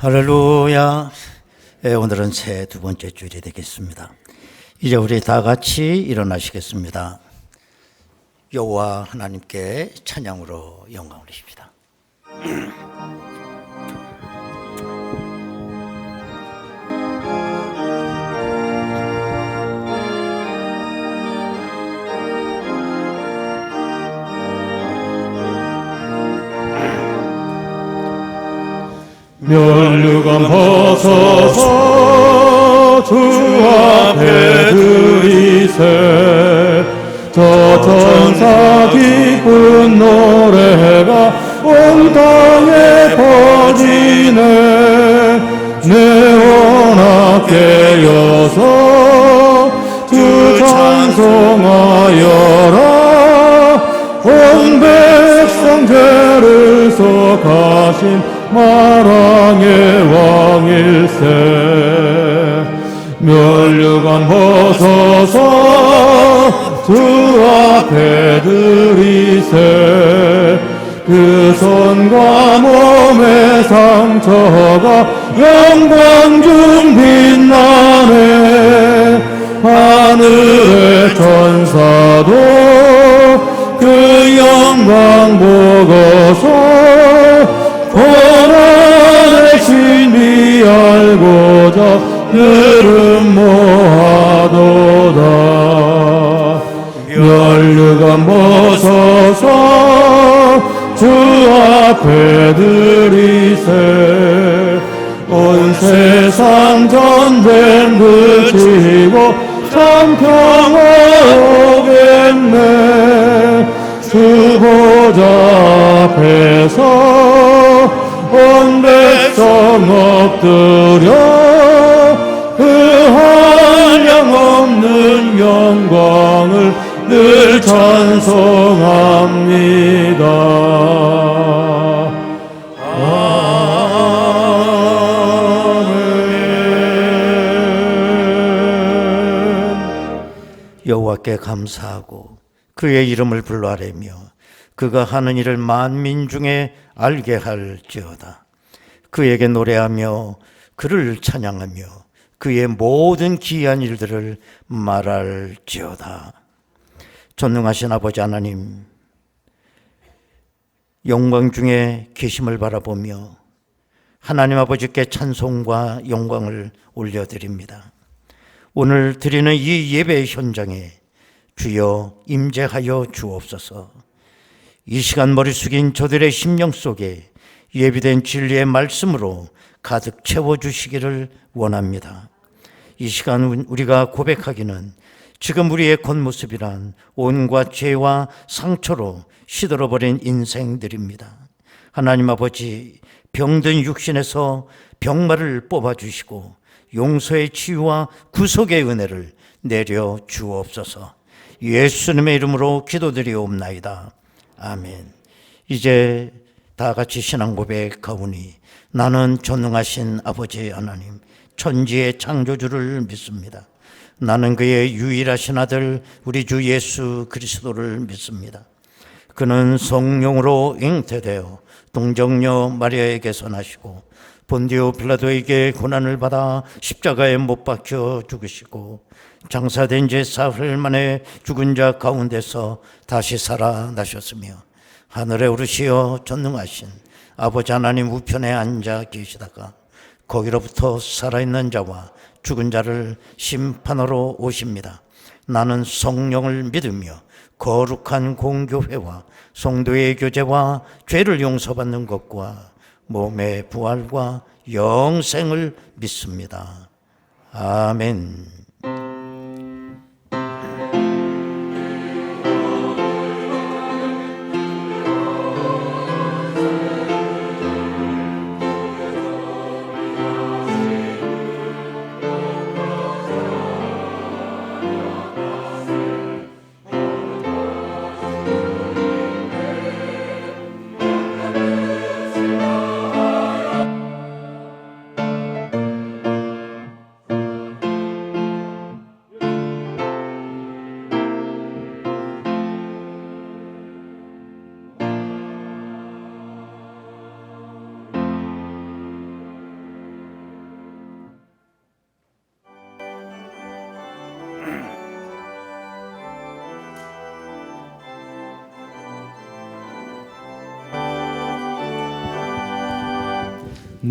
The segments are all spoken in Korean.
할렐루야. 오늘은 새 두 번째 주일이 되겠습니다. 이제 우리 다 같이 일어나시겠습니다. 여호와 하나님께 찬양으로 영광 올리십시다. 면류관 벗어서 주 앞에 드리세. 저 천사 기쁜 노래가 온 땅에 퍼지네. 내 원하게 여서 주 찬송하여라. 온 백성 죄를 속하신 마랑의 왕일세. 면류관 벗어서 주 앞에 드리세. 그 손과 몸의 상처가 영광 중 빛나네. 하늘의 천사도 그 영광 보고서 고난의 신비 알고자 이름 모아도다. 면류관 벗어서 주 앞에 드리세. 온 세상 전쟁 그치고 참 평화 오겠네. 주 보좌 앞에서 온 백성 엎드려 그 한량없는 영광을 늘 찬송합니다. 아멘. 여호와께 감사하고 그의 이름을 불러아뢰며 그가 하는 일을 만민 중에 알게 할지어다. 그에게 노래하며 그를 찬양하며 그의 모든 기이한 일들을 말할지어다. 전능하신 아버지 하나님, 영광 중에 계심을 바라보며 하나님 아버지께 찬송과 영광을 올려드립니다. 오늘 드리는 이 예배 현장에 주여 임재하여 주옵소서. 이 시간 머리 숙인 저들의 심령 속에 예비된 진리의 말씀으로 가득 채워주시기를 원합니다. 이 시간 우리가 고백하기는 지금 우리의 겉모습이란 온갖 죄와 상처로 시들어버린 인생들입니다. 하나님 아버지, 병든 육신에서 병마를 뽑아주시고 용서의 치유와 구속의 은혜를 내려 주옵소서. 예수님의 이름으로 기도드리옵나이다. 아멘. 이제 다 같이 신앙 고백하오니 나는 전능하신 아버지 하나님, 천지의 창조주를 믿습니다. 나는 그의 유일하신 아들 우리 주 예수 그리스도를 믿습니다. 그는 성령으로 잉태되어 동정녀 마리아에게서 나시고 본디오 빌라도에게 고난을 받아 십자가에 못 박혀 죽으시고 장사된 지 사흘 만에 죽은 자 가운데서 다시 살아나셨으며 하늘에 오르시어 전능하신 아버지 하나님 우편에 앉아 계시다가 거기로부터 살아있는 자와 죽은 자를 심판하러 오십니다. 나는 성령을 믿으며 거룩한 공교회와 성도의 교제와 죄를 용서받는 것과 몸의 부활과 영생을 믿습니다. 아멘.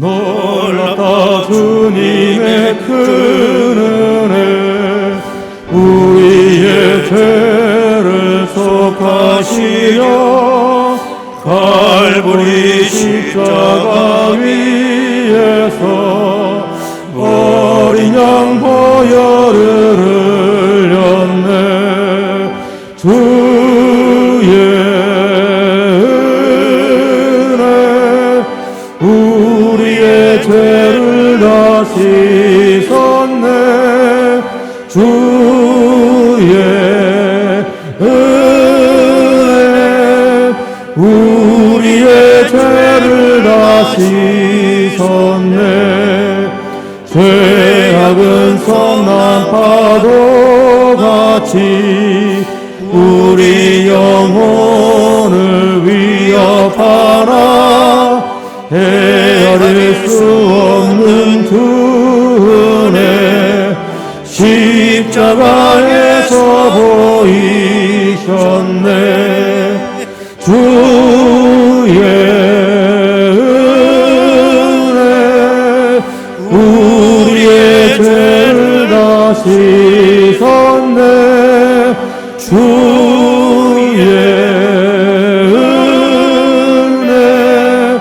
놀랍다 주님의 큰 은혜 우리의 죄를 속하시려 갈보리 십자가 위에서 어린 양 보혈을 흘렸네 주의 은혜 우리의 죄를 다 씻었네 주의 은혜 우리의 죄를 다 씻었네 죄악은 성난 파도 같이 우리 영혼을 위협하나 헤아릴 수 없는 두 은혜 십자가에서 보이셨네 주의 은혜 우리의 죄를 다 씻었네 주의 은혜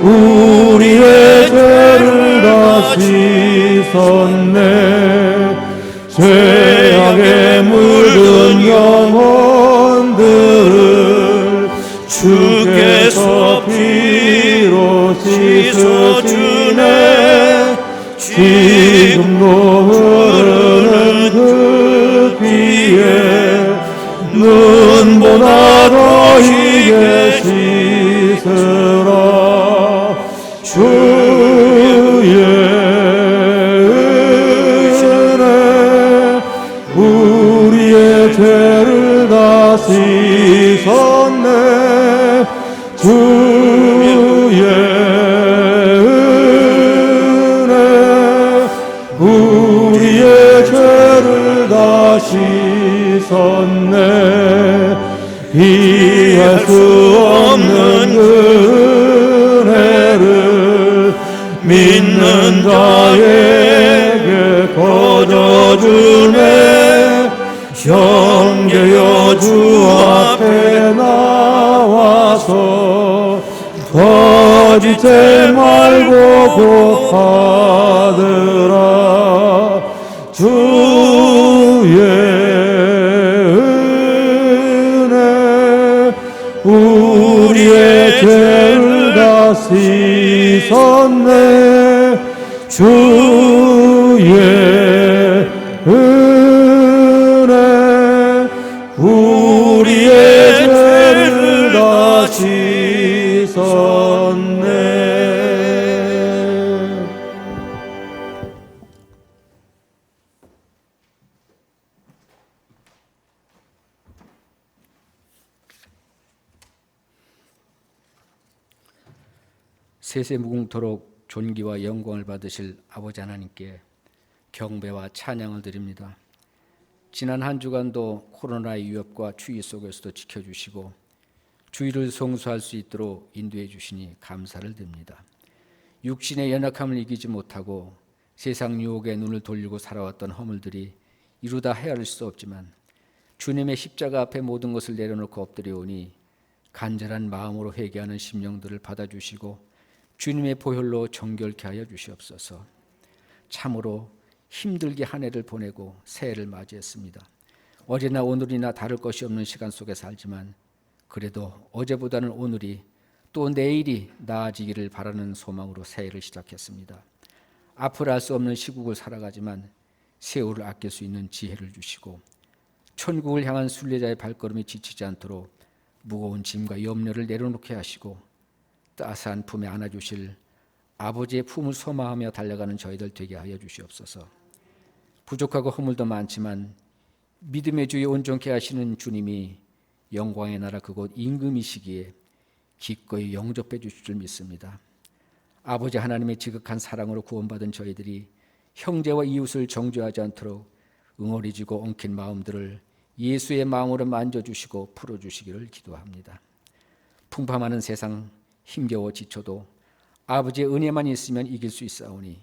우리의 죄를 다 씻었네 죄악에 물든 영혼들을 주께서 피로 씻어주네 지금도 흐르는 그 피에 눈보다 더 희게 씻으라 주의 은혜 우리의 죄를 다 씻었네 주의 은혜 우리의 죄를 다 씻었네 이해할 수 없는 그 은혜를 믿는 자에게 거저주네 형제여 주 앞에 나와서 거짓대 말고 복 받으라 주의 은혜 우리의 죄를 다 씻었네 주의 은혜 우리의 죄를 다 씻었네 세세무궁토록 존귀와 영광을 받으실 아버지 하나님께 경배와 찬양을 드립니다. 지난 한 주간도 코로나의 위협과 추위 속에서도 지켜주시고 주의를 성수할 수 있도록 인도해 주시니 감사를 드립니다. 육신의 연약함을 이기지 못하고 세상 유혹에 눈을 돌리고 살아왔던 허물들이 이루다 헤아릴 수 없지만 주님의 십자가 앞에 모든 것을 내려놓고 엎드려오니 간절한 마음으로 회개하는 심령들을 받아주시고 주님의 보혈로 정결케 하여 주시옵소서. 참으로 힘들게 한 해를 보내고 새해를 맞이했습니다. 어제나 오늘이나 다를 것이 없는 시간 속에 살지만 그래도 어제보다는 오늘이 또 내일이 나아지기를 바라는 소망으로 새해를 시작했습니다. 앞을 알 수 없는 시국을 살아가지만 세월을 아낄 수 있는 지혜를 주시고 천국을 향한 순례자의 발걸음이 지치지 않도록 무거운 짐과 염려를 내려놓게 하시고 따스한 품에 안아주실 아버지의 품을 소망하며 달려가는 저희들 되게 하여 주시옵소서. 부족하고 허물도 많지만 믿음의 주에 온전케 하시는 주님이 영광의 나라 그곳 임금이시기에 기꺼이 영접해 주실 줄 믿습니다. 아버지 하나님의 지극한 사랑으로 구원받은 저희들이 형제와 이웃을 정죄하지 않도록 응어리지고 엉킨 마음들을 예수의 마음으로 만져주시고 풀어주시기를 기도합니다. 풍파많은 세상 힘겨워 지쳐도 아버지의 은혜만 있으면 이길 수 있사오니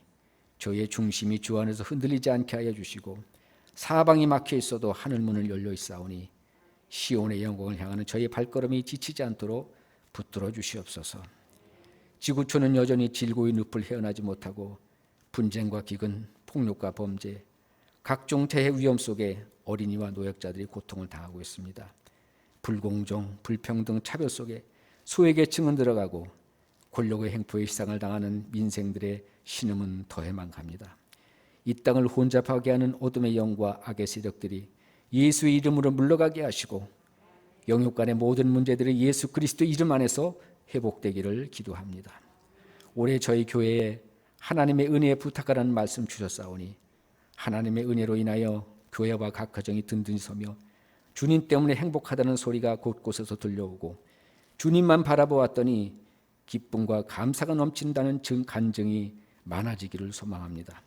저희의 중심이 주 안에서 흔들리지 않게 하여 주시고 사방이 막혀 있어도 하늘 문을 열려 있사오니 시온의 영광을 향하는 저희의 발걸음이 지치지 않도록 붙들어 주시옵소서. 지구촌은 여전히 질고의 늪을 헤어나지 못하고 분쟁과 기근, 폭력과 범죄, 각종 재해 위험 속에 어린이와 노약자들이 고통을 당하고 있습니다. 불공정, 불평등, 차별 속에 소외계층은 들어가고 권력의 행포에 희생을 당하는 민생들의 신음은 더해만 갑니다. 이 땅을 혼잡하게 하는 어둠의 영과 악의 세력들이 예수의 이름으로 물러가게 하시고 영육 간의 모든 문제들이 예수 그리스도 이름 안에서 회복되기를 기도합니다. 올해 저희 교회에 하나님의 은혜에 부탁하라는 말씀 주셨사오니 하나님의 은혜로 인하여 교회와 각 가정이 든든히 서며 주님 때문에 행복하다는 소리가 곳곳에서 들려오고 주님만 바라보았더니 기쁨과 감사가 넘친다는 간증이 많아지기를 소망합니다.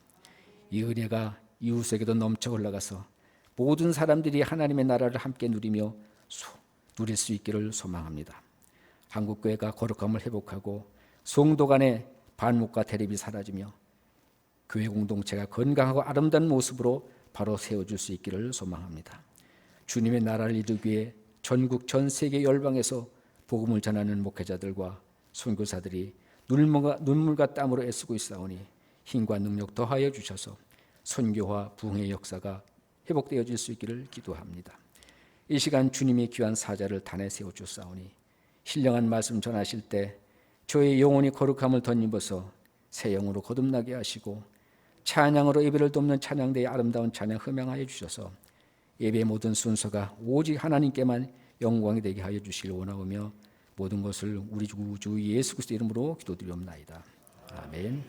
이 은혜가 이웃에게도 넘쳐 올라가서 모든 사람들이 하나님의 나라를 함께 누리며 누릴 수 있기를 소망합니다. 한국교회가 거룩함을 회복하고 성도 간의 반목과 대립이 사라지며 교회 공동체가 건강하고 아름다운 모습으로 바로 세워줄 수 있기를 소망합니다. 주님의 나라를 이루기 위해 전국 전 세계 열방에서 복음을 전하는 목회자들과 선교사들이 눈물과 땀으로 애쓰고 있사오니 힘과 능력 더하여 주셔서 선교와 부흥의 역사가 회복되어질 수 있기를 기도합니다. 이 시간 주님의 귀한 사자를 단에 세워주사오니 신령한 말씀 전하실 때 저의 영혼이 거룩함을 덧입어서 새 영으로 거듭나게 하시고 찬양으로 예배를 돕는 찬양대의 아름다운 찬양 흠양하여 주셔서 예배의 모든 순서가 오직 하나님께만 영광이 되게 하여 주시길 원하오며 모든 것을 우리 주 예수 그리스도 이름으로 기도드리옵나이다. 아멘.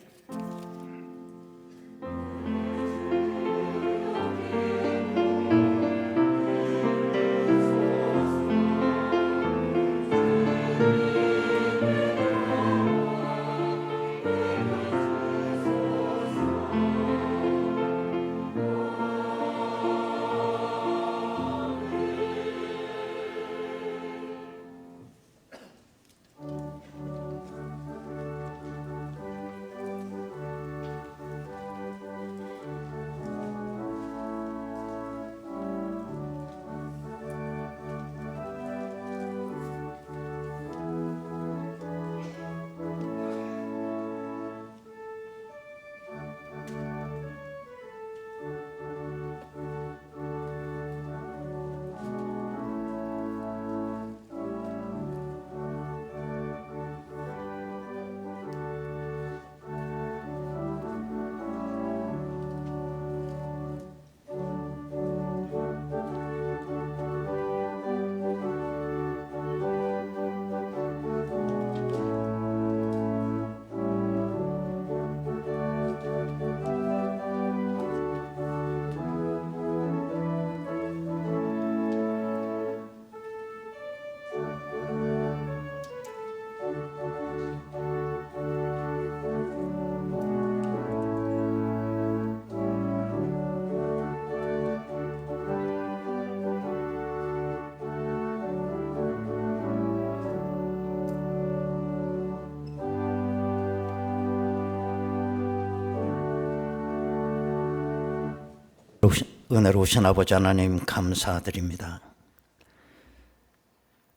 은혜로우신 아버지 하나님 감사드립니다.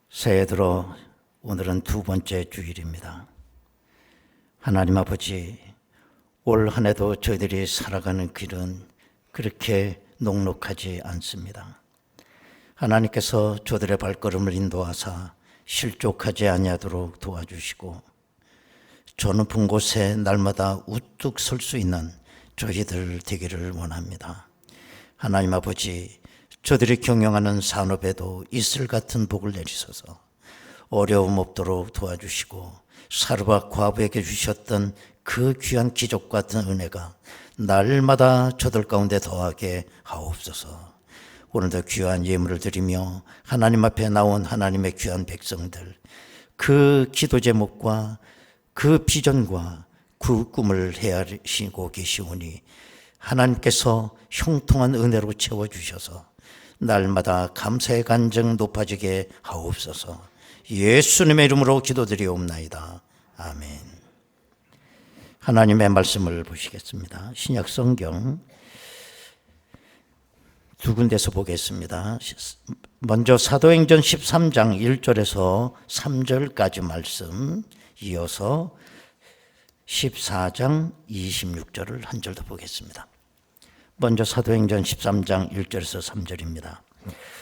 새해 들어 오늘은 두 번째 주일입니다. 하나님 아버지, 올 한 해도 저희들이 살아가는 길은 그렇게 녹록하지 않습니다. 하나님께서 저들의 발걸음을 인도하사 실족하지 아니하도록 도와주시고 저 높은 곳에 날마다 우뚝 설 수 있는 저희들 되기를 원합니다. 하나님 아버지, 저들이 경영하는 산업에도 이슬 같은 복을 내리소서 어려움 없도록 도와주시고 사르밧 과부에게 주셨던 그 귀한 기적 같은 은혜가 날마다 저들 가운데 더하게 하옵소서. 오늘도 귀한 예물을 드리며 하나님 앞에 나온 하나님의 귀한 백성들, 그 기도 제목과 그 비전과 그 꿈을 헤아리시고 계시오니 하나님께서 형통한 은혜로 채워주셔서 날마다 감사의 간증 높아지게 하옵소서. 예수님의 이름으로 기도드리옵나이다. 아멘. 하나님의 말씀을 보시겠습니다. 신약 성경 두 군데서 보겠습니다. 먼저 사도행전 13장 1절에서 3절까지 말씀, 이어서 14장 26절을 한 절 더 보겠습니다. 먼저 사도행전 13장 1절에서 3절입니다.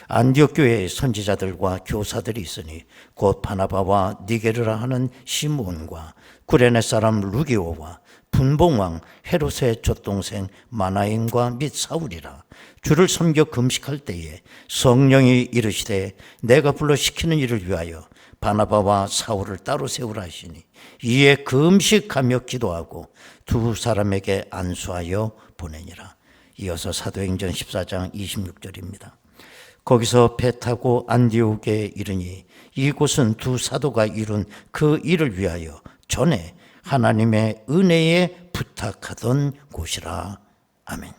안디옥 교회에 선지자들과 교사들이 있으니 곧 바나바와 니게르라 하는 시므온과 구레네 사람 루기오와 분봉왕 헤롯의 젖동생 마나임과 및 사울이라. 주를 섬겨 금식할 때에 성령이 이르시되 내가 불러 시키는 일을 위하여 바나바와 사울을 따로 세우라 하시니 이에 금식하며 기도하고 두 사람에게 안수하여 보내니라. 이어서 사도행전 14장 26절입니다. 거기서 배 타고 안디옥에 이르니 이곳은 두 사도가 이룬 그 일을 위하여 전에 하나님의 은혜에 부탁하던 곳이라. 아멘.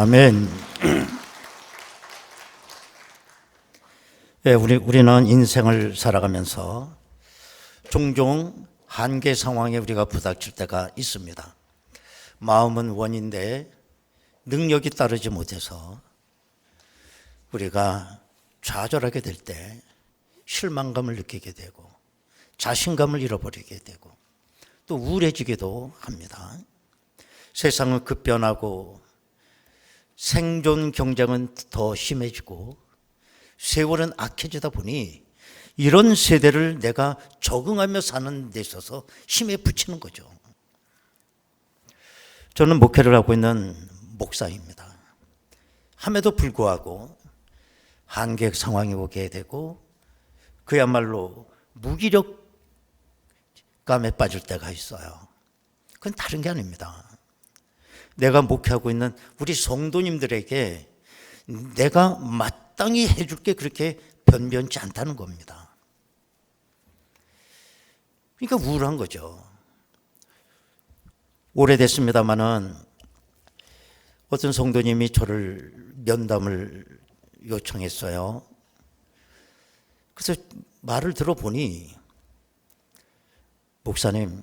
아멘. 예, 우리는 인생을 살아가면서 종종 한계 상황에 우리가 부닥칠 때가 있습니다. 마음은 원인데 능력이 따르지 못해서 우리가 좌절하게 될 때 실망감을 느끼게 되고 자신감을 잃어버리게 되고 또 우울해지기도 합니다. 세상은 급변하고 생존 경쟁은 더 심해지고 세월은 악해지다 보니 이런 세대를 내가 적응하며 사는 데 있어서 힘에 부치는 거죠. 저는 목회를 하고 있는 목사입니다. 함에도 불구하고 한계 상황이 오게 되고 그야말로 무기력감에 빠질 때가 있어요. 그건 다른 게 아닙니다. 내가 목회하고 있는 우리 성도님들에게 내가 마땅히 해줄 게 그렇게 변변치 않다는 겁니다. 그러니까 우울한 거죠. 오래됐습니다마는 어떤 성도님이 저를 면담을 요청했어요. 그래서 말을 들어보니, 목사님,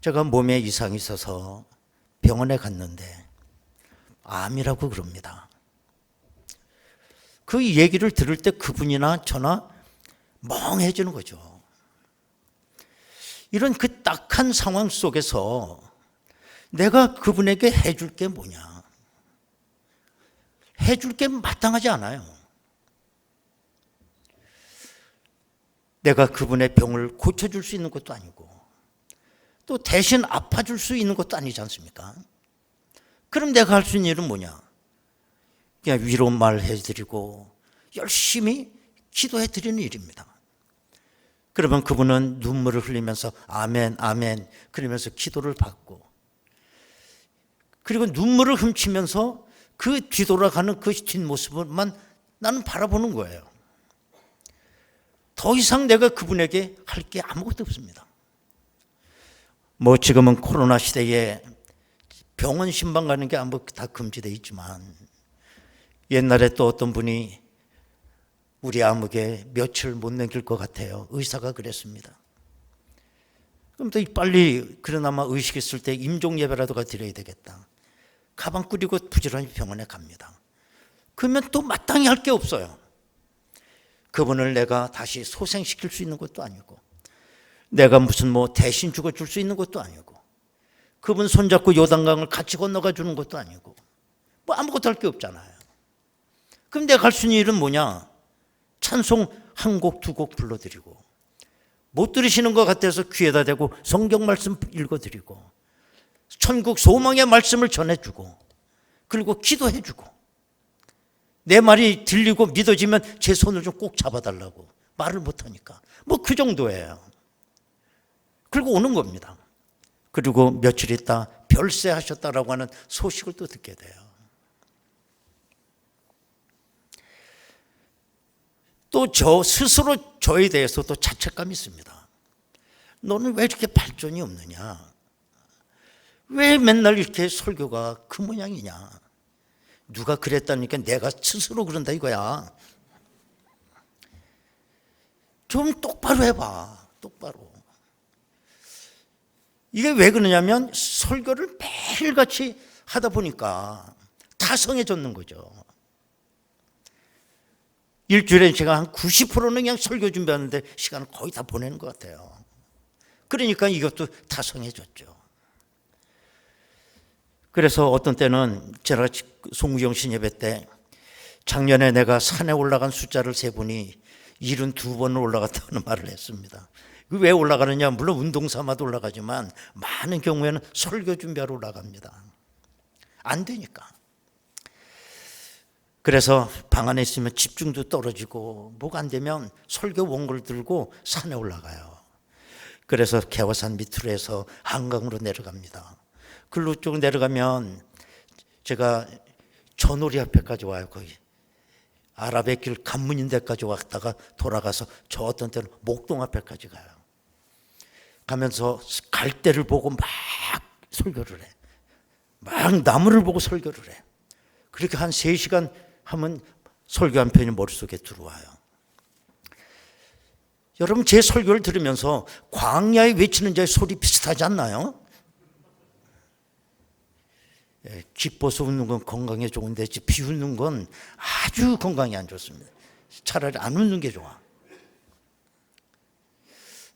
제가 몸에 이상이 있어서 병원에 갔는데 암이라고 그럽니다. 그 얘기를 들을 때 그분이나 저나 멍해지는 거죠. 이런 그 딱한 상황 속에서 내가 그분에게 해줄 게 뭐냐? 해줄 게 마땅하지 않아요. 내가 그분의 병을 고쳐줄 수 있는 것도 아니고 또 대신 아파줄 수 있는 것도 아니지 않습니까? 그럼 내가 할 수 있는 일은 뭐냐? 그냥 위로 말해드리고 열심히 기도해드리는 일입니다. 그러면 그분은 눈물을 흘리면서 아멘 아멘 그러면서 기도를 받고, 그리고 눈물을 훔치면서 그 뒤돌아가는 그 뒷모습만 나는 바라보는 거예요. 더 이상 내가 그분에게 할 게 아무것도 없습니다. 뭐 지금은 코로나 시대에 병원 신방 가는 게 아무 다 금지되어 있지만 옛날에 또 어떤 분이 우리 아무개 며칠 못 넘길 것 같아요. 의사가 그랬습니다. 그럼 또 빨리 그러나마 의식 있을 때 임종 예배라도 드려야 되겠다. 가방 꾸리고 부지런히 병원에 갑니다. 그러면 또 마땅히 할 게 없어요. 그분을 내가 다시 소생시킬 수 있는 것도 아니고 내가 무슨 뭐 대신 죽어줄 수 있는 것도 아니고 그분 손잡고 요단강을 같이 건너가 주는 것도 아니고 뭐 아무것도 할 게 없잖아요. 그럼 내가 할 수 있는 일은 뭐냐? 찬송 한 곡 두 곡 불러드리고, 못 들으시는 것 같아서 귀에다 대고 성경 말씀 읽어드리고, 천국 소망의 말씀을 전해주고, 그리고 기도해주고, 내 말이 들리고 믿어지면 제 손을 좀 꼭 잡아달라고, 말을 못하니까 뭐 그 정도예요. 그리고 오는 겁니다. 그리고 며칠 있다 별세하셨다라고 하는 소식을 또 듣게 돼요. 또 저 스스로 저에 대해서 또 자책감이 있습니다. 너는 왜 이렇게 발전이 없느냐? 왜 맨날 이렇게 설교가 그 모양이냐? 누가 그랬다니까 내가 스스로 그런다 이거야. 좀 똑바로 해봐. 똑바로. 이게 왜 그러냐면 설교를 매일같이 하다 보니까 타성해졌는 거죠. 일주일에 제가 한 90%는 그냥 설교 준비하는데 시간을 거의 다 보내는 것 같아요. 그러니까 이것도 타성해졌죠. 그래서 어떤 때는 제가 송구경 신예배 때 작년에 내가 산에 올라간 숫자를 세보니 72번을 올라갔다는 말을 했습니다. 왜 올라가느냐? 물론 운동 삼아도 올라가지만 많은 경우에는 설교 준비하러 올라갑니다. 안 되니까. 그래서 방 안에 있으면 집중도 떨어지고 뭐가 안 되면 설교 원고를 들고 산에 올라가요. 그래서 개화산 밑으로 해서 한강으로 내려갑니다. 글로 쭉 내려가면 제가 전오리 앞에까지 와요. 거기 아랍의 길 간문인 데까지 왔다가 돌아가서 저 어떤 때는 목동 앞에까지 가요. 가면서 갈대를 보고 막 설교를 해. 막 나무를 보고 설교를 해. 그렇게 한 3시간 하면 설교 한 편이 머릿속에 들어와요. 여러분, 제 설교를 들으면서 광야에 외치는 자의 소리 비슷하지 않나요? 기뻐서 웃는 건 건강에 좋은데 비웃는 건 아주 건강에 안 좋습니다. 차라리 안 웃는 게 좋아.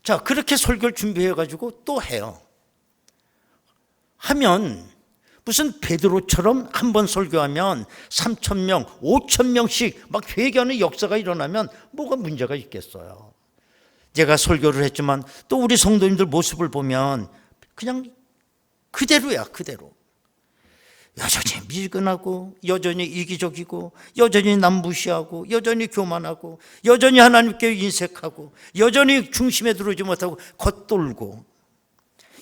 자, 그렇게 설교를 준비해가지고 또 해요. 하면 무슨 베드로처럼 한 번 설교하면 3,000명, 5,000명씩 막 회개하는 역사가 일어나면 뭐가 문제가 있겠어요. 제가 설교를 했지만 또 우리 성도님들 모습을 보면 그냥 그대로야, 그대로. 여전히 미끈하고, 여전히 이기적이고, 여전히 남 무시하고, 여전히 교만하고, 여전히 하나님께 인색하고, 여전히 중심에 들어오지 못하고 겉돌고.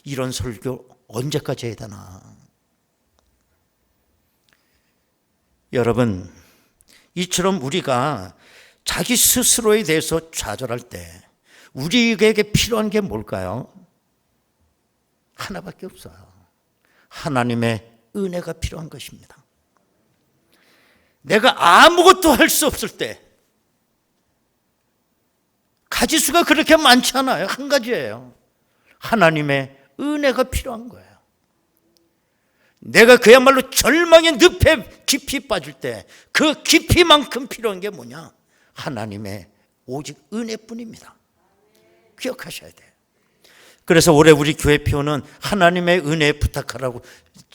이런 설교 언제까지 해야 되나? 여러분, 이처럼 우리가 자기 스스로에 대해서 좌절할 때 우리에게 필요한 게 뭘까요? 하나밖에 없어요. 하나님의 은혜가 필요한 것입니다. 내가 아무것도 할 수 없을 때, 가지수가 그렇게 많지 않아요. 한 가지예요. 하나님의 은혜가 필요한 거예요. 내가 그야말로 절망의 늪에 깊이 빠질 때 그 깊이만큼 필요한 게 뭐냐? 하나님의 오직 은혜뿐입니다. 기억하셔야 돼요. 그래서 올해 우리 교회 표는 하나님의 은혜 부탁하라고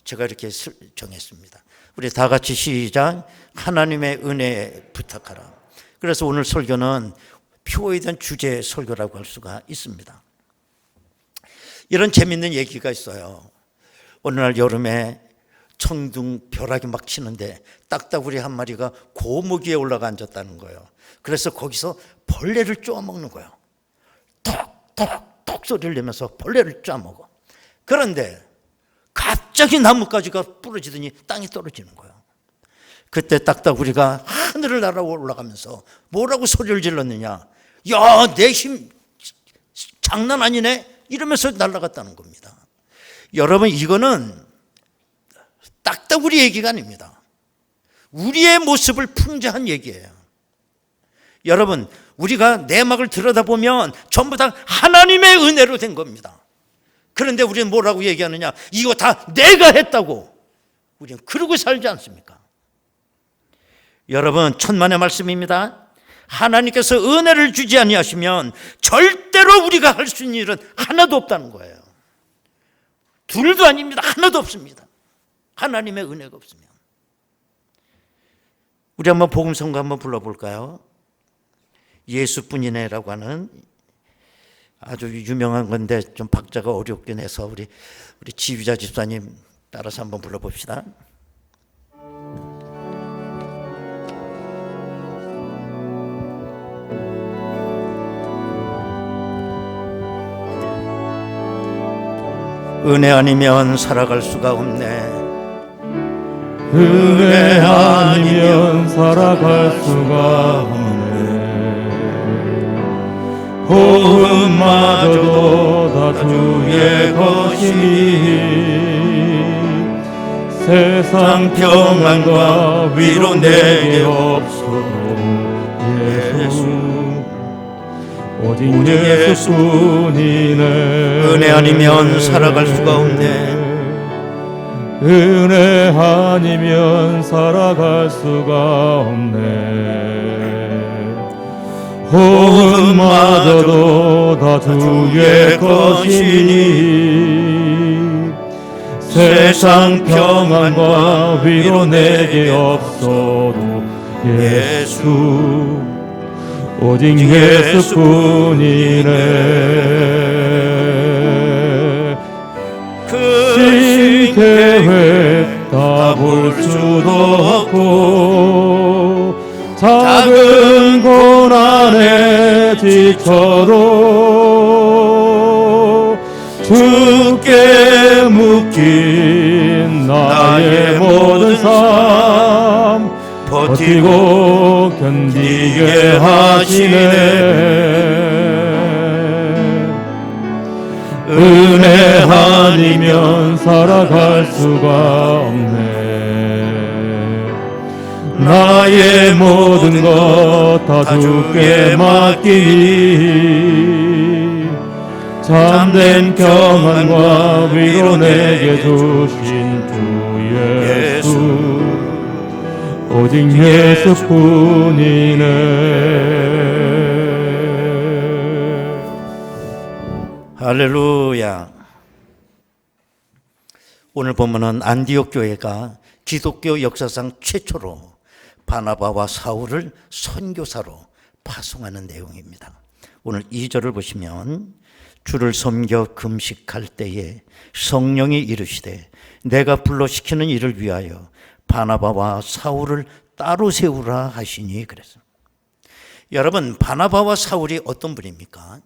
제가 이렇게 정했습니다. 우리 다 같이 시작. 하나님의 은혜 부탁하라. 그래서 오늘 설교는 표에 대한 주제 설교라고 할 수가 있습니다. 이런 재밌는 얘기가 있어요. 어느 날 여름에 청둥 벼락이 막 치는데 딱따구리 한 마리가 고목 위에 올라가 앉았다는 거예요. 그래서 거기서 벌레를 쪼아먹는 거예요. 톡톡톡 소리를 내면서 벌레를 쪼아먹어. 그런데 갑자기 나뭇가지가 부러지더니 땅에 떨어지는 거예요. 그때 딱따구리가 하늘을 날아 올라가면서 뭐라고 소리를 질렀느냐? 야, 내 힘 장난 아니네? 이러면서 날아갔다는 겁니다. 여러분, 이거는 딱따구리 얘기가 아닙니다. 우리의 모습을 풍자한 얘기예요. 여러분, 우리가 내막을 들여다보면 전부 다 하나님의 은혜로 된 겁니다. 그런데 우리는 뭐라고 얘기하느냐? 이거 다 내가 했다고. 우리는 그러고 살지 않습니까? 여러분, 천만의 말씀입니다. 하나님께서 은혜를 주지 아니하시면 절대로 우리가 할 수 있는 일은 하나도 없다는 거예요. 둘도 아닙니다. 하나도 없습니다. 하나님의 은혜가 없으면. 우리 한번 복음성가 한번 불러볼까요? 예수뿐이네라고 하는 아주 유명한 건데 좀 박자가 어렵긴 해서 우리 지휘자 집사님 따라서 한번 불러봅시다. 은혜 아니면 살아갈 수가 없네. 은혜 아니면 살아갈 수가 없네. 호흡마저도 다 주의 것이니 세상 평안과 위로 내게 없어도 예수 오직 예수뿐이네. 은혜 아니면 살아갈 수가 없네. 은혜 아니면 살아갈 수가 없네. 호흡마저도 다 주의 것이니 세상 평안과 위로 내게 없어도 예수 오직 예수뿐이네. 그 계획 다 볼 수도 없고 작은 고난에 지쳐도 주께 묶인 나의 모든 삶 버티고 견디게 하시네. 은혜 아니면 살아갈 수가 없네. 나의 모든 것 다 주께 맡기니 참된 평안과 위로 내게 주신 주 예수 오직 예수뿐이네. 할렐루야. 오늘 본문은 안디옥 교회가 기독교 역사상 최초로 바나바와 사울을 선교사로 파송하는 내용입니다. 오늘 2절을 보시면 주를 섬겨 금식할 때에 성령이 이르시되 내가 불러 시키는 일을 위하여 바나바와 사울을 따로 세우라 하시니 그래서 여러분 바나바와 사울이 어떤 분입니까?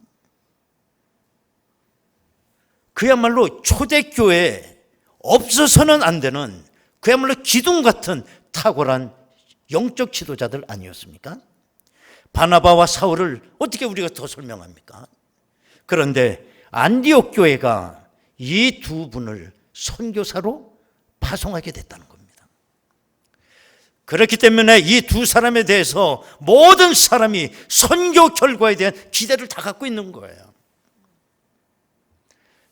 그야말로 초대교회에 없어서는 안 되는 그야말로 기둥 같은 탁월한 영적 지도자들 아니었습니까? 바나바와 사울을 어떻게 우리가 더 설명합니까? 그런데 안디옥 교회가 이 두 분을 선교사로 파송하게 됐다는 겁니다. 그렇기 때문에 이 두 사람에 대해서 모든 사람이 선교 결과에 대한 기대를 다 갖고 있는 거예요.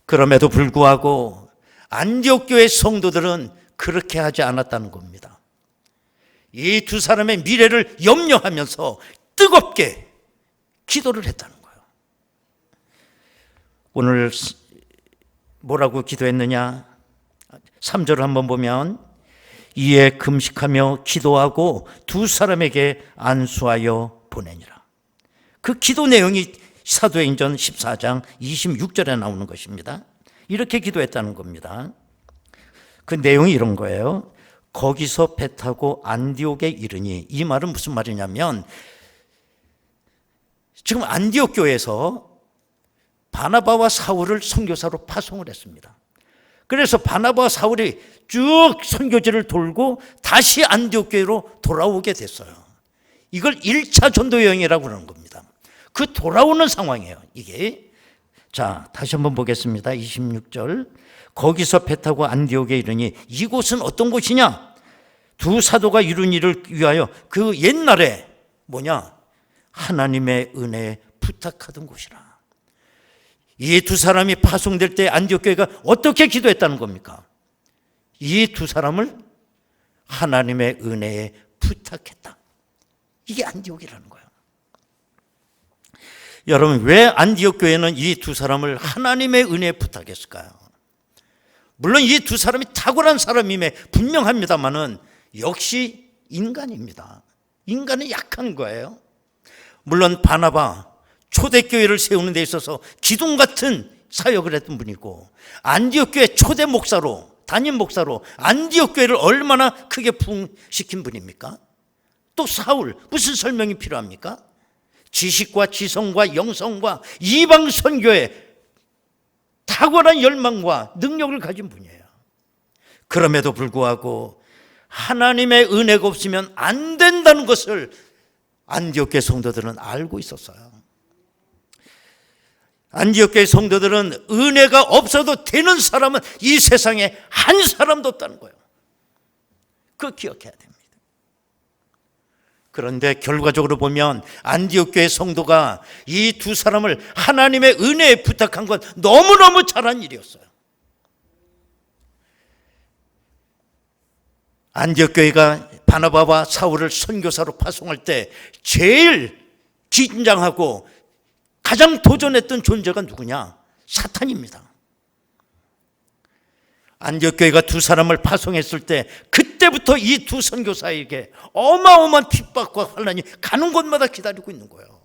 그럼에도 불구하고 안디옥 교회 성도들은 그렇게 하지 않았다는 겁니다. 이 두 사람의 미래를 염려하면서 뜨겁게 기도를 했다는 거예요. 오늘 뭐라고 기도했느냐? 3절을 한번 보면 이에 금식하며 기도하고 두 사람에게 안수하여 보내니라. 그 기도 내용이 사도행전 14장 26절에 나오는 것입니다. 이렇게 기도했다는 겁니다. 그 내용이 이런 거예요. 거기서 배 타고 안디옥에 이르니, 이 말은 무슨 말이냐면 지금 안디옥 교회에서 바나바와 사울을 선교사로 파송을 했습니다. 그래서 바나바와 사울이 쭉 선교지를 돌고 다시 안디옥 교회로 돌아오게 됐어요. 이걸 1차 전도 여행이라고 그러는 겁니다. 그 돌아오는 상황이에요, 이게. 자, 다시 한번 보겠습니다. 26절. 거기서 배 타고 안디옥에 이르니 이곳은 어떤 곳이냐? 두 사도가 이룬 일을 위하여 그 옛날에 뭐냐? 하나님의 은혜에 부탁하던 곳이라. 이 두 사람이 파송될 때 안디옥 교회가 어떻게 기도했다는 겁니까? 이 두 사람을 하나님의 은혜에 부탁했다. 이게 안디옥이라는 거예요. 여러분, 왜 안디옥 교회는 이 두 사람을 하나님의 은혜에 부탁했을까요? 물론 이 두 사람이 탁월한 사람임에 분명합니다만은 역시 인간입니다. 인간은 약한 거예요. 물론 바나바 초대교회를 세우는 데 있어서 기둥 같은 사역을 했던 분이고, 안디옥 교회 초대 목사로, 담임 목사로 안디옥 교회를 얼마나 크게 부흥시킨 분입니까? 또 사울, 무슨 설명이 필요합니까? 지식과 지성과 영성과 이방 선교에 탁월한 열망과 능력을 가진 분이에요. 그럼에도 불구하고 하나님의 은혜가 없으면 안 된다는 것을 안디옥 교회 성도들은 알고 있었어요. 안디옥 교회 성도들은 은혜가 없어도 되는 사람은 이 세상에 한 사람도 없다는 거예요. 그거 기억해야 됩니다. 그런데 결과적으로 보면 안디옥 교회 성도가 이 두 사람을 하나님의 은혜에 부탁한 건 너무너무 잘한 일이었어요. 안디옥 교회가 바나바와 사울을 선교사로 파송할 때 제일 긴장하고 가장 도전했던 존재가 누구냐? 사탄입니다. 안디옥 교회가 두 사람을 파송했을 때 그때부터 이 두 선교사에게 어마어마한 핍박과 환난이 가는 곳마다 기다리고 있는 거예요.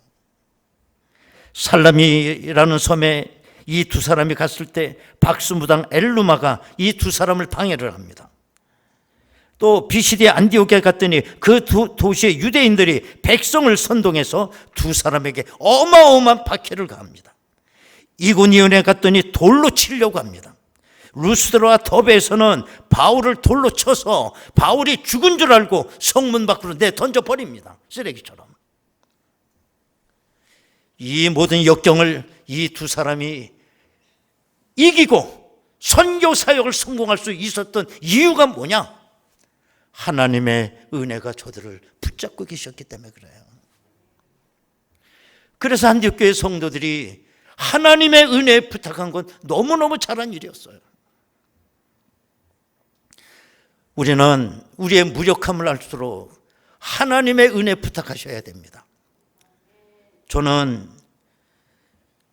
살라미라는 섬에 이 두 사람이 갔을 때 박수무당 엘루마가 이 두 사람을 방해를 합니다. 또 비시디아 안디옥에 갔더니 그 도시의 유대인들이 백성을 선동해서 두 사람에게 어마어마한 박해를 가합니다. 이고니온에 갔더니 돌로 치려고 합니다. 루스드라와 더베에서는 바울을 돌로 쳐서 바울이 죽은 줄 알고 성문 밖으로 내던져버립니다. 쓰레기처럼. 이 모든 역경을 이 두 사람이 이기고 선교 사역을 성공할 수 있었던 이유가 뭐냐? 하나님의 은혜가 저들을 붙잡고 계셨기 때문에 그래요. 그래서 안디옥교회 성도들이 하나님의 은혜에 부탁한 건 너무너무 잘한 일이었어요. 우리는 우리의 무력함을 알수록 하나님의 은혜 부탁하셔야 됩니다. 저는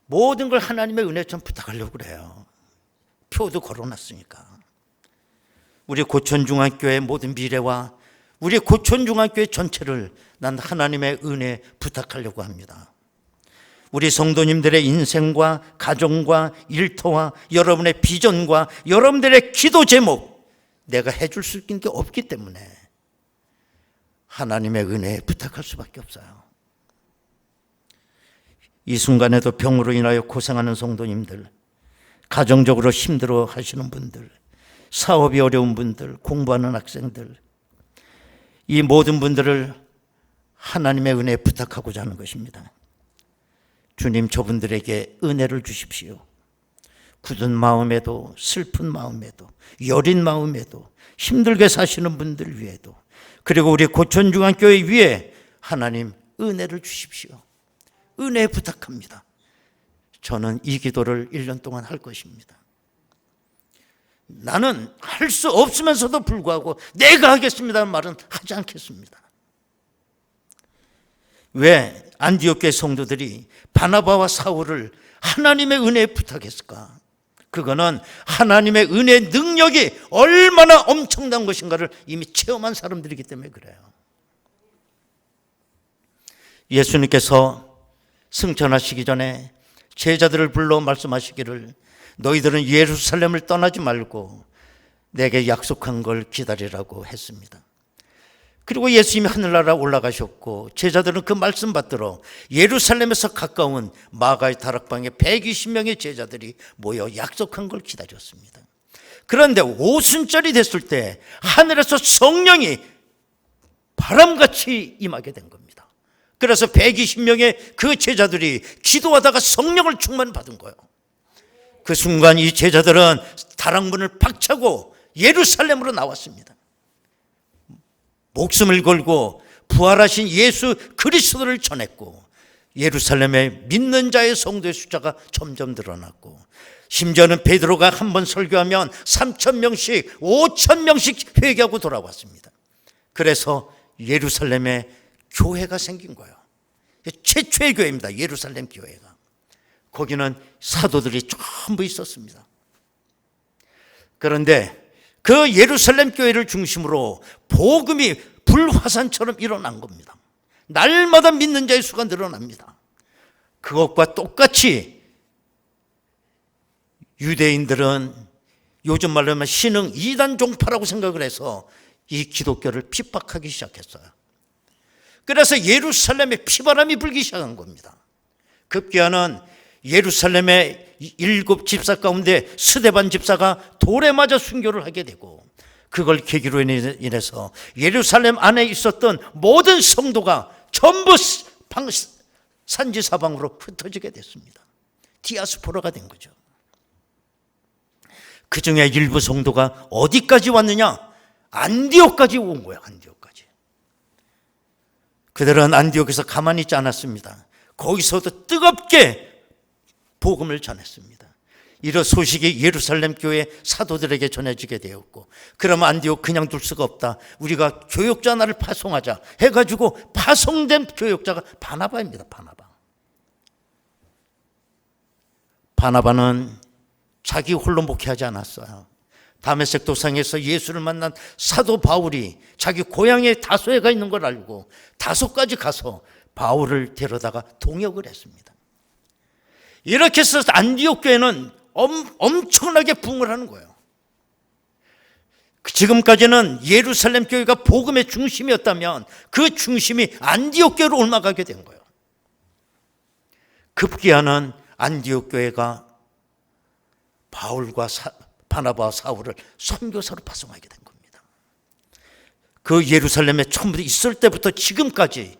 모든 걸 하나님의 은혜 좀 부탁하려고 그래요. 표도 걸어놨으니까. 우리 고천중학교의 모든 미래와 우리 고천중학교의 전체를 난 하나님의 은혜 부탁하려고 합니다. 우리 성도님들의 인생과 가정과 일터와 여러분의 비전과 여러분들의 기도 제목, 내가 해줄 수 있는 게 없기 때문에 하나님의 은혜에 부탁할 수밖에 없어요. 이 순간에도 병으로 인하여 고생하는 성도님들, 가정적으로 힘들어 하시는 분들, 사업이 어려운 분들, 공부하는 학생들, 이 모든 분들을 하나님의 은혜에 부탁하고자 하는 것입니다. 주님, 저분들에게 은혜를 주십시오. 굳은 마음에도, 슬픈 마음에도, 여린 마음에도, 힘들게 사시는 분들 위에도, 그리고 우리 고천중앙교회 위에 하나님 은혜를 주십시오. 은혜 부탁합니다. 저는 이 기도를 1년 동안 할 것입니다. 나는 할 수 없으면서도 불구하고 내가 하겠습니다는 말은 하지 않겠습니다. 왜 안디옥교회 성도들이 바나바와 사울을 하나님의 은혜에 부탁했을까? 그거는 하나님의 은혜의 능력이 얼마나 엄청난 것인가를 이미 체험한 사람들이기 때문에 그래요. 예수님께서 승천하시기 전에 제자들을 불러 말씀하시기를 너희들은 예루살렘을 떠나지 말고 내게 약속한 걸 기다리라고 했습니다. 그리고 예수님이 하늘나라 올라가셨고 제자들은 그 말씀 받들어 예루살렘에서 가까운 마가의 다락방에 120명의 제자들이 모여 약속한 걸 기다렸습니다. 그런데 오순절이 됐을 때 하늘에서 성령이 바람같이 임하게 된 겁니다. 그래서 120명의 그 제자들이 기도하다가 성령을 충만받은 거예요. 그 순간 이 제자들은 다락문을 박차고 예루살렘으로 나왔습니다. 목숨을 걸고 부활하신 예수 그리스도를 전했고 예루살렘에 믿는 자의 성도의 숫자가 점점 늘어났고 심지어는 베드로가 한 번 설교하면 3,000명씩 5,000명씩 회개하고 돌아왔습니다. 그래서 예루살렘에 교회가 생긴 거예요. 최초의 교회입니다. 예루살렘 교회가. 거기는 사도들이 전부 있었습니다. 그런데 그 예루살렘 교회를 중심으로 복음이 불화산처럼 일어난 겁니다. 날마다 믿는 자의 수가 늘어납니다. 그것과 똑같이 유대인들은 요즘 말로 하면 신흥 이단 종파라고 생각을 해서 이 기독교를 핍박하기 시작했어요. 그래서 예루살렘에 피바람이 불기 시작한 겁니다. 급기야는 예루살렘의 7 집사 가운데 스데반 집사가 돌에 맞아 순교를 하게 되고 그걸 계기로 인해서 예루살렘 안에 있었던 모든 성도가 전부 산지 사방으로 흩어지게 됐습니다. 디아스포라가 된 거죠. 그 중에 일부 성도가 어디까지 왔느냐? 안디옥까지 온 거예요. 안디옥까지. 그들은 안디옥에서 가만히 있지 않았습니다. 거기서도 뜨겁게 복음을 전했습니다. 이런 소식이 예루살렘 교회 사도들에게 전해지게 되었고 그러면 안디옥 그냥 둘 수가 없다. 우리가 교역자 하나를 파송하자 해가지고 파송된 교역자가 바나바입니다. 바나바는 자기 홀로 목회하지 않았어요. 다메섹 도상에서 예수를 만난 사도 바울이 자기 고향에 다소에 가 있는 걸 알고 다소까지 가서 바울을 데려다가 동역을 했습니다. 이렇게 해서 안디옥 교회는 엄청나게 부흥을 하는 거예요. 지금까지는 예루살렘 교회가 복음의 중심이었다면 그 중심이 안디옥 교회로 옮아가게 된 거예요. 급기야는 안디옥 교회가 바울과 바나바와 사울을 선교사로 파송하게 된 겁니다. 그 예루살렘에 처음 있을 때부터 지금까지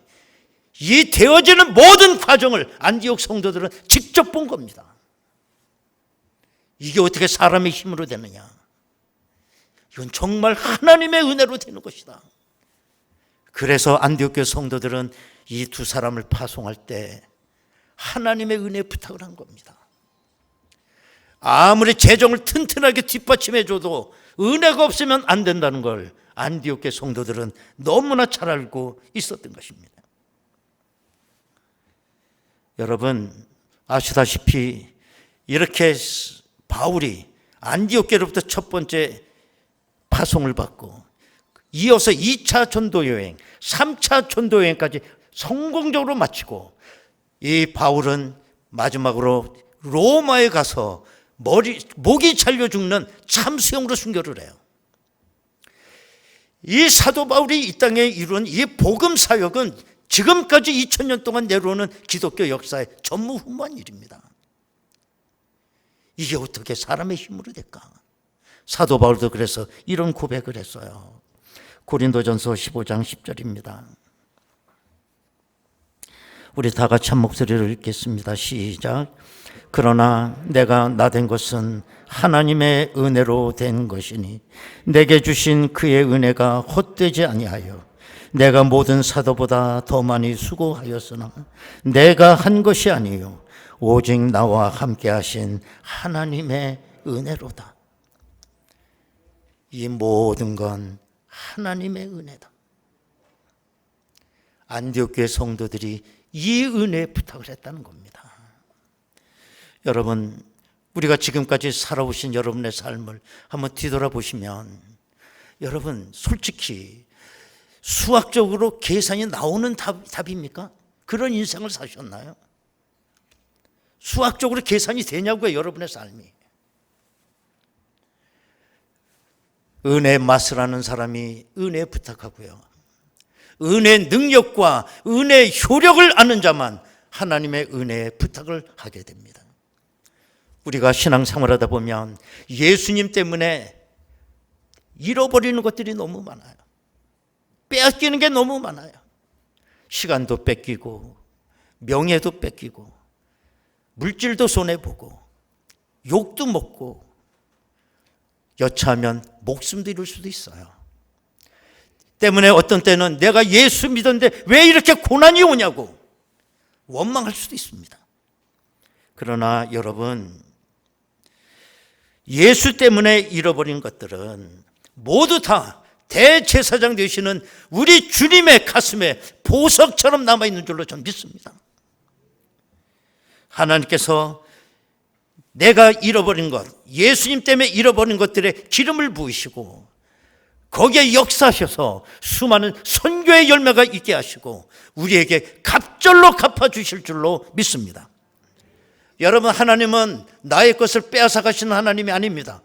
이 되어지는 모든 과정을 안디옥 성도들은 직접 본 겁니다. 이게 어떻게 사람의 힘으로 되느냐? 이건 정말 하나님의 은혜로 되는 것이다. 그래서 안디옥 교회 성도들은 이 두 사람을 파송할 때 하나님의 은혜 부탁을 한 겁니다. 아무리 재정을 튼튼하게 뒷받침해 줘도 은혜가 없으면 안 된다는 걸 안디옥 교회 성도들은 너무나 잘 알고 있었던 것입니다. 여러분 아시다시피 이렇게 바울이 안디옥 교회로부터 첫 번째 파송을 받고 이어서 2차 전도 여행, 3차 전도 여행까지 성공적으로 마치고 이 바울은 마지막으로 로마에 가서 목이 잘려 죽는 참수형으로 순교를 해요. 이 사도 바울이 이 땅에 이룬 이 복음 사역은 지금까지 2000년 동안 내려오는 기독교 역사의 전무후무한 일입니다. 이게 어떻게 사람의 힘으로 될까? 사도 바울도 그래서 이런 고백을 했어요. 고린도전서 15장 10절입니다. 우리 다 같이 한 목소리를 읽겠습니다. 시작. 그러나 내가 나된 것은 하나님의 은혜로 된 것이니 내게 주신 그의 은혜가 헛되지 아니하여 내가 모든 사도보다 더 많이 수고하였으나 내가 한 것이 아니요 오직 나와 함께 하신 하나님의 은혜로다. 이 모든 건 하나님의 은혜다. 안디옥 교회 성도들이 이 은혜에 부탁을 했다는 겁니다. 여러분, 우리가 지금까지 살아오신 여러분의 삶을 한번 뒤돌아보시면 여러분 솔직히 수학적으로 계산이 나오는 답입니까? 그런 인생을 사셨나요? 수학적으로 계산이 되냐고요, 여러분의 삶이. 은혜의 맛을 아는 사람이 은혜에 부탁하고요. 은혜의 능력과 은혜의 효력을 아는 자만 하나님의 은혜에 부탁을 하게 됩니다. 우리가 신앙생활하다 보면 예수님 때문에 잃어버리는 것들이 너무 많아요. 빼앗기는 게 너무 많아요. 시간도 뺏기고 명예도 뺏기고 물질도 손해보고 욕도 먹고 여차하면 목숨도 잃을 수도 있어요. 때문에 어떤 때는 내가 예수 믿었는데 왜 이렇게 고난이 오냐고 원망할 수도 있습니다. 그러나 여러분, 예수 때문에 잃어버린 것들은 모두 다 대제사장 되시는 우리 주님의 가슴에 보석처럼 남아있는 줄로 저는 믿습니다. 하나님께서 내가 잃어버린 것, 예수님 때문에 잃어버린 것들에 기름을 부으시고 거기에 역사하셔서 수많은 선교의 열매가 있게 하시고 우리에게 갑절로 갚아주실 줄로 믿습니다. 여러분, 하나님은 나의 것을 빼앗아 가시는 하나님이 아닙니다.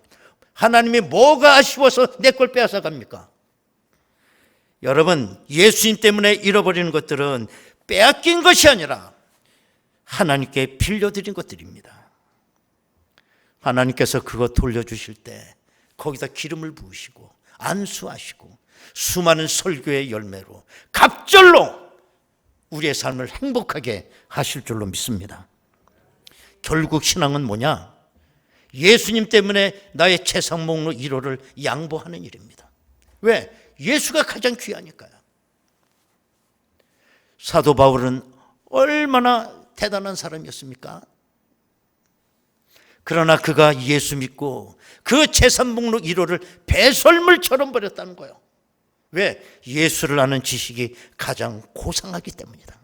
하나님이 뭐가 아쉬워서 내 걸 빼앗아 갑니까? 여러분, 예수님 때문에 잃어버리는 것들은 빼앗긴 것이 아니라 하나님께 빌려드린 것들입니다. 하나님께서 그거 돌려주실 때 거기다 기름을 부으시고 안수하시고 수많은 설교의 열매로 갑절로 우리의 삶을 행복하게 하실 줄로 믿습니다. 결국 신앙은 뭐냐? 예수님 때문에 나의 재산 목록 1호를 양보하는 일입니다. 왜? 예수가 가장 귀하니까요. 사도 바울은 얼마나 대단한 사람이었습니까? 그러나 그가 예수 믿고 그 재산 목록 1호를 배설물처럼 버렸다는 거예요. 왜? 예수를 아는 지식이 가장 고상하기 때문이다.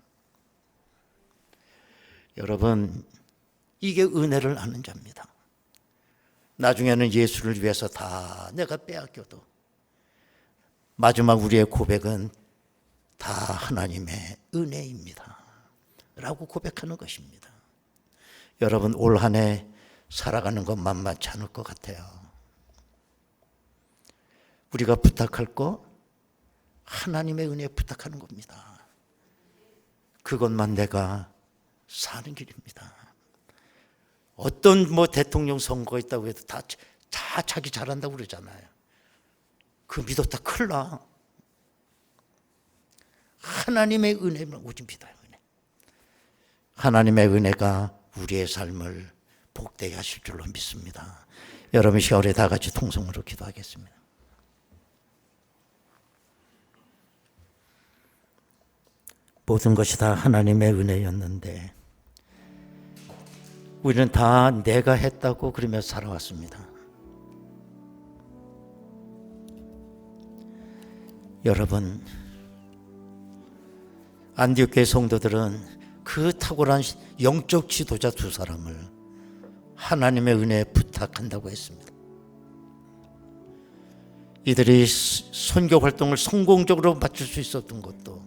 여러분, 이게 은혜를 아는 자입니다. 나중에는 예수를 위해서 다 내가 빼앗겨도 마지막 우리의 고백은 다 하나님의 은혜입니다 라고 고백하는 것입니다. 여러분, 올 한 해 살아가는 건 만만치 않을 것 같아요. 우리가 부탁할 거 하나님의 은혜에 부탁하는 겁니다. 그것만 내가 사는 길입니다. 어떤 대통령 선거가 있다고 해도 다 자기 잘한다고 그러잖아요. 그 믿었다 큰일 나. 하나님의 은혜만 오직 믿어요. 은혜. 하나님의 은혜가 우리의 삶을 복되게 하실 줄로 믿습니다. 여러분 이 시간에 다 같이 통성으로 기도하겠습니다. 모든 것이 다 하나님의 은혜였는데 우리는 다 내가 했다고 그러며 살아왔습니다. 여러분, 안디옥 교회 성도들은 그 탁월한 영적 지도자 두 사람을 하나님의 은혜에 부탁한다고 했습니다. 이들이 선교 활동을 성공적으로 마칠 수 있었던 것도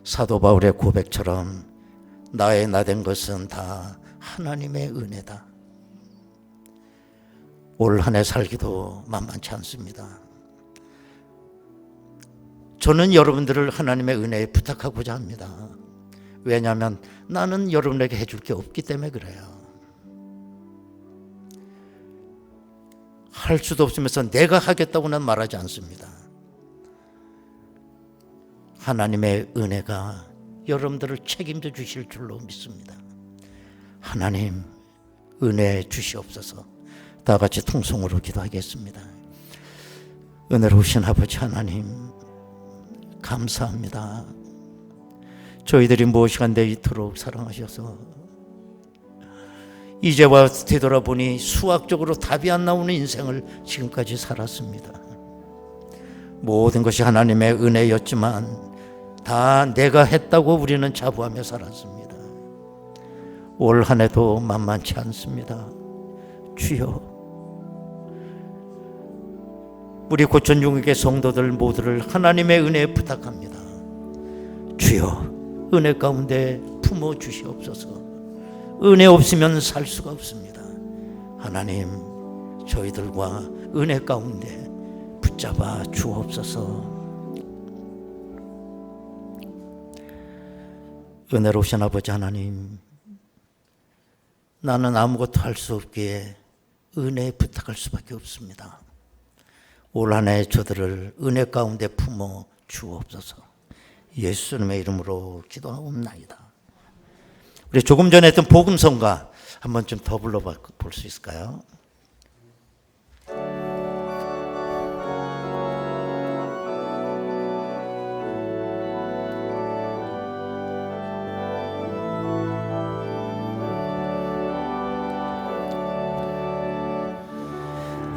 사도 바울의 고백처럼 나의 나된 것은 다 하나님의 은혜다. 올 한 해 살기도 만만치 않습니다. 저는 여러분들을 하나님의 은혜에 부탁하고자 합니다. 왜냐하면 나는 여러분에게 해줄 게 없기 때문에 그래요. 할 수도 없으면서 내가 하겠다고는 말하지 않습니다. 하나님의 은혜가 여러분들을 책임져 주실 줄로 믿습니다. 하나님 은혜 주시옵소서. 다 같이 통성으로 기도하겠습니다. 은혜로우신 아버지 하나님 감사합니다. 저희들이 무엇이간데 이토록 사랑하셔서 이제와 되돌아보니 수학적으로 답이 안 나오는 인생을 지금까지 살았습니다. 모든 것이 하나님의 은혜였지만 다 내가 했다고 우리는 자부하며 살았습니다. 올 한 해도 만만치 않습니다. 주여, 우리 고천중국의 성도들 모두를 하나님의 은혜에 부탁합니다. 주여, 은혜 가운데 품어 주시옵소서. 은혜 없으면 살 수가 없습니다. 하나님, 저희들과 은혜 가운데 붙잡아 주옵소서. 은혜로우신 아버지 하나님, 나는 아무것도 할 수 없기에 은혜에 부탁할 수밖에 없습니다. 올 한 해 저들을 은혜 가운데 품어 주옵소서. 예수님의 이름으로 기도하옵나이다. 우리 조금 전에 했던 복음성가 한번 좀 더 불러볼 수 있을까요?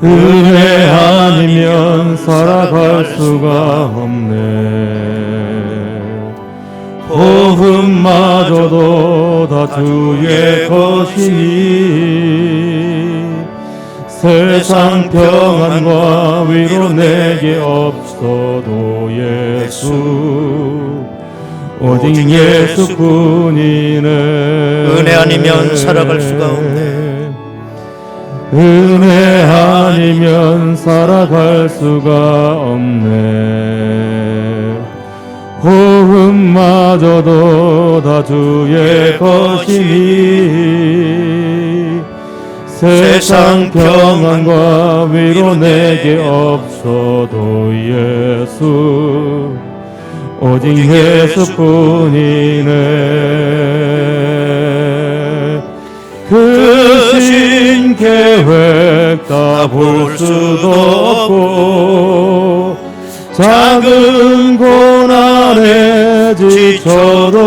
은혜 아니면 살아갈 수가 없네. 호흡마저도 다 주의 것이니 세상 평안과 위로 내게 없어도 예수 오직 예수뿐이네. 은혜 아니면 살아갈 수가 없네. 은혜 아니면 살아갈 수가 없네. 호흡마저도 다 주의 것이니 세상 평안과 위로 내게 없어도 예수 오직 예수뿐이네. 그 신 계획 다 볼 수도 없고 작은 고난에 지쳐도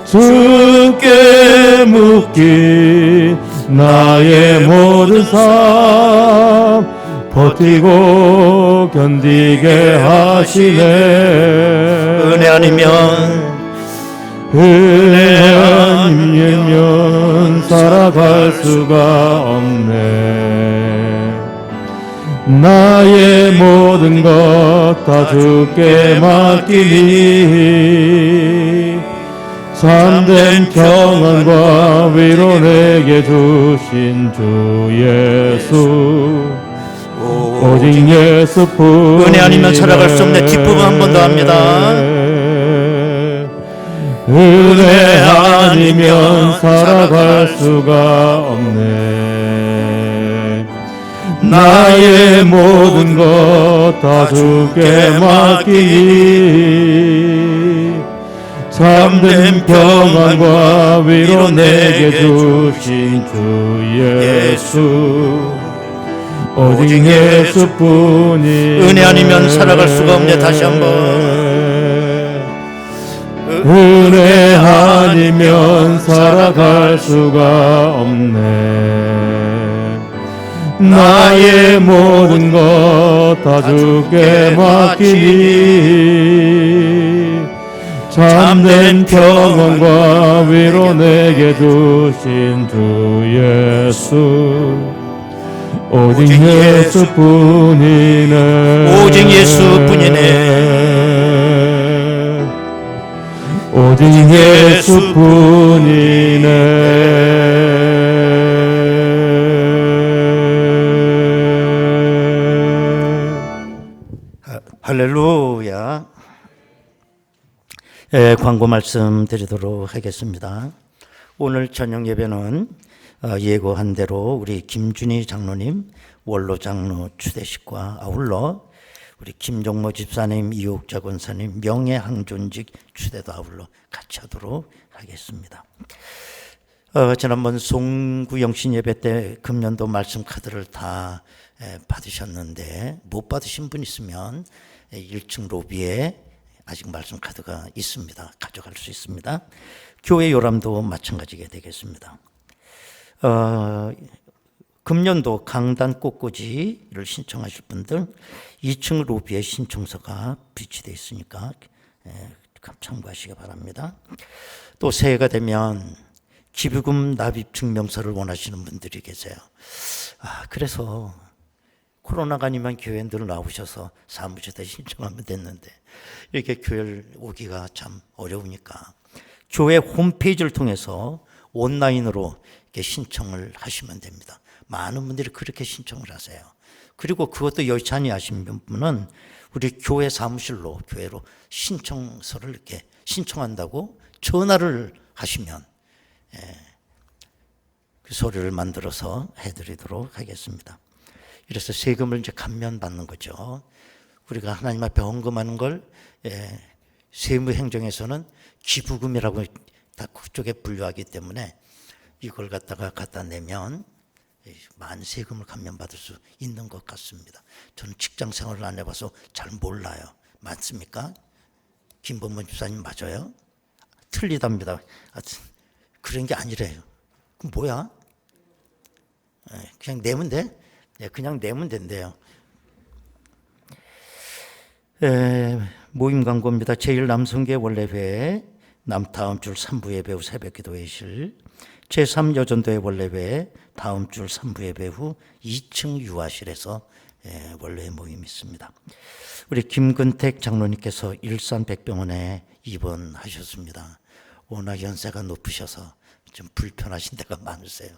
주께 묻기 나의 모든 삶 버티고 견디게 하시네. 은혜 아니면 살아갈 수가 없네. 나의 모든 것 다 주께 맡기니 참된 평안과 위로 내게 주신 주 예수 오직 예수뿐. 은혜 아니면 살아갈 수 없네. 뒷부분 한 번 더 합니다. 은혜 아니면 살아갈 수가 없네. 나의 모든 것 다 주께 맡기니 참된 평안과 위로 내게 주신 주 예수 오직 예수뿐이 은혜 아니면 살아갈 수가 없네. 다시 한번 은혜 아니면 살아갈 수가 없네. 나의 모든 것 다 주께 맡기니 참된 평안과 위로 내게 주신 주 예수 오직 예수뿐이네. 오직 예수뿐이네. 오직 예수뿐이네. 할렐루야. 광고 말씀 드리도록 하겠습니다. 오늘 저녁 예배는 예고한 대로 우리 김준희 장로님 원로 장로 추대식과 아울러 우리 김종모 집사님, 이옥자 권사님 명예항존직 추대도 아울러 같이 하도록 하겠습니다. 지난번 송구영신 예배 때 금년도 말씀 카드를 다 받으셨는데 못 받으신 분 있으면 1층 로비에 아직 말씀 카드가 있습니다. 가져갈 수 있습니다. 교회 요람도 마찬가지게 되겠습니다. 금년도 강단 꽃꽂이를 신청하실 분들 2층 로비에 신청서가 비치되어 있으니까 참고하시기 바랍니다. 또 새해가 되면 기부금 납입 증명서를 원하시는 분들이 계세요. 그래서 코로나가 아니면 교회 늘 나오셔서 사무실에 신청하면 됐는데 이렇게 교회를 오기가 참 어려우니까 교회 홈페이지를 통해서 온라인으로 이렇게 신청을 하시면 됩니다. 많은 분들이 그렇게 신청을 하세요. 그리고 그것도 여의치 하신 분은 우리 교회 사무실로 교회로 신청서를 이렇게 신청한다고 전화를 하시면 그 서류를 만들어서 해드리도록 하겠습니다. 이래서 세금을 이제 감면받는 거죠. 우리가 하나님 앞에 헌금하는 걸 세무행정에서는 기부금이라고 다 그쪽에 분류하기 때문에 이걸 갖다 내면 많은 세금을 감면받을 수 있는 것 같습니다. 저는 직장 생활을 안 해봐서 잘 몰라요. 맞습니까? 김범문 집사님 맞아요? 틀리답니다. 그런 게 아니래요. 그럼 뭐야? 그냥 내면 돼? 그냥 내면 된대요. 모임 광고입니다. 제1남성계 원래회 다음 주 3부 예배 후 새벽 기도회실, 제3여전도회 원래회 다음 주 3부 예배 후 2층 유아실에서 원래 모임이 있습니다. 우리 김근택 장로님께서 일산백병원에 입원하셨습니다. 워낙 연세가 높으셔서 좀 불편하신 데가 많으세요.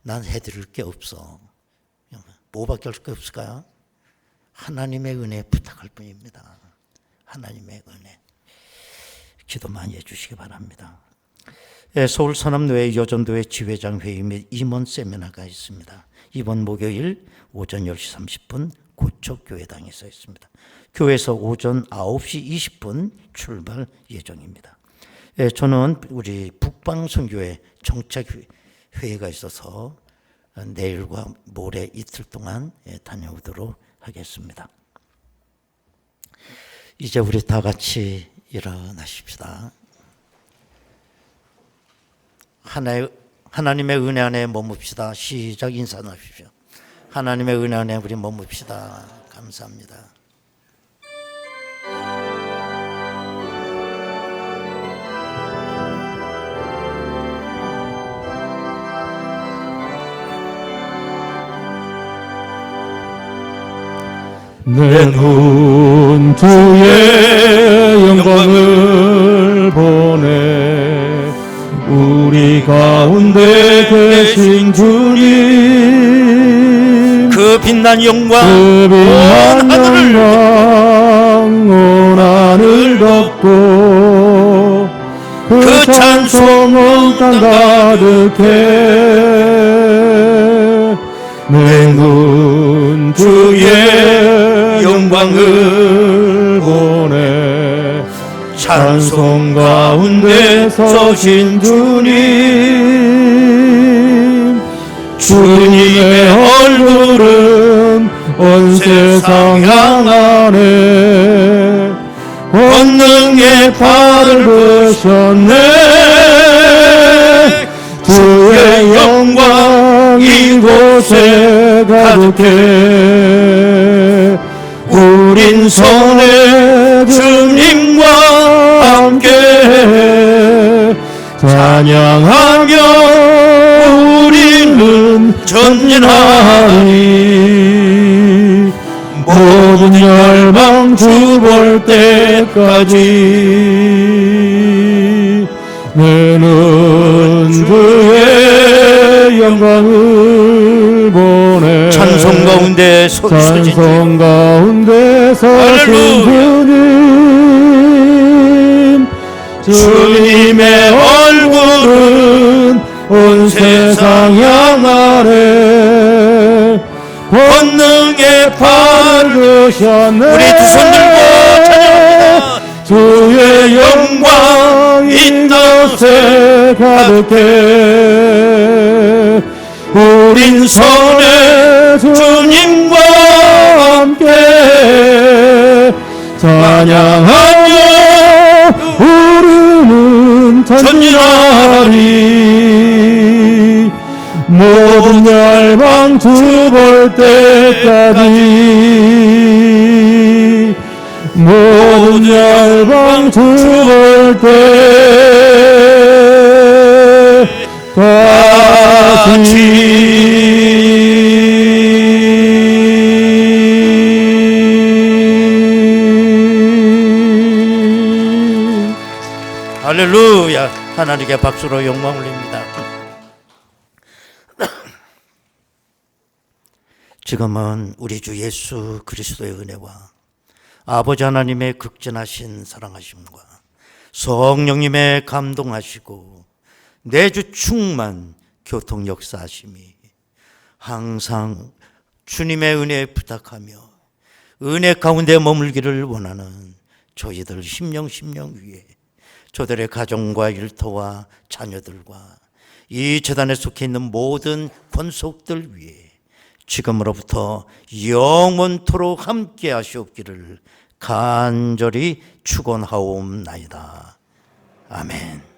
난 해드릴 게 없어. 뭐밖에 할 게 없을까요? 하나님의 은혜 부탁할 뿐입니다. 하나님의 은혜. 기도 많이 해주시기 바랍니다. 서울 서남노회 여전도회 지회장 회의 및 임원 세미나가 있습니다. 이번 목요일 오전 10시 30분 고척교회당에서 있습니다. 교회에서 오전 9시 20분 출발 예정입니다. 저는 우리 북방선교회 정책회의가 있어서 내일과 모레 이틀 동안 다녀오도록 하겠습니다. 이제 우리 다 같이 일어나십시다. 하나님의 은혜 안에 머뭅시다. 시작. 인사 나누십시오. 하나님의 은혜 안에 우리 머뭅시다. 감사합니다. 내 눈 주의 영광을 보네. 우리 가운데 계신 주님, 그 빛난 영광 그 빛난 영광 온 하늘 덮고 그 찬송은 땅 가득해. 내 눈 주의 영광을 보네. 찬송 가운데 서신 주님, 주님의 얼굴은 온 세상 향하네. 권능의 팔을 드셨네. 주의 영광 이곳에 가득해. 우린 손에 주님과 함께 찬양하며 우리는 전진하리. 모든 열방 주 볼 때까지 내는 주의 영광을 보내. 찬송 가운데 서신 찬송 가운데 서신 주님, 주님의 얼굴은 온 세상 향하네. 권능의 팔을 드셨네. 우리 두 손 들고 찬양합니다. 주의 영광 이곳에 가득해. 우린 손에 주님과 함께 찬양하며 우리는 전진하리. 모든 열방 주 볼 때까지, 모든 열방 주 볼 때까지. 할렐루야. 하나님께 박수로 영광 올립니다. 지금은 우리 주 예수 그리스도의 은혜와 아버지 하나님의 극진하신 사랑하심과 성령님의 감동하시고 내주 충만 교통 역사하심이 항상 주님의 은혜에 부탁하며 은혜 가운데 머물기를 원하는 저희들 심령 위에, 저들의 가정과 일터와 자녀들과 이 재단에 속해 있는 모든 권속들 위에 지금으로부터 영원토록 함께 하시옵기를 간절히 축원하옵나이다. 아멘.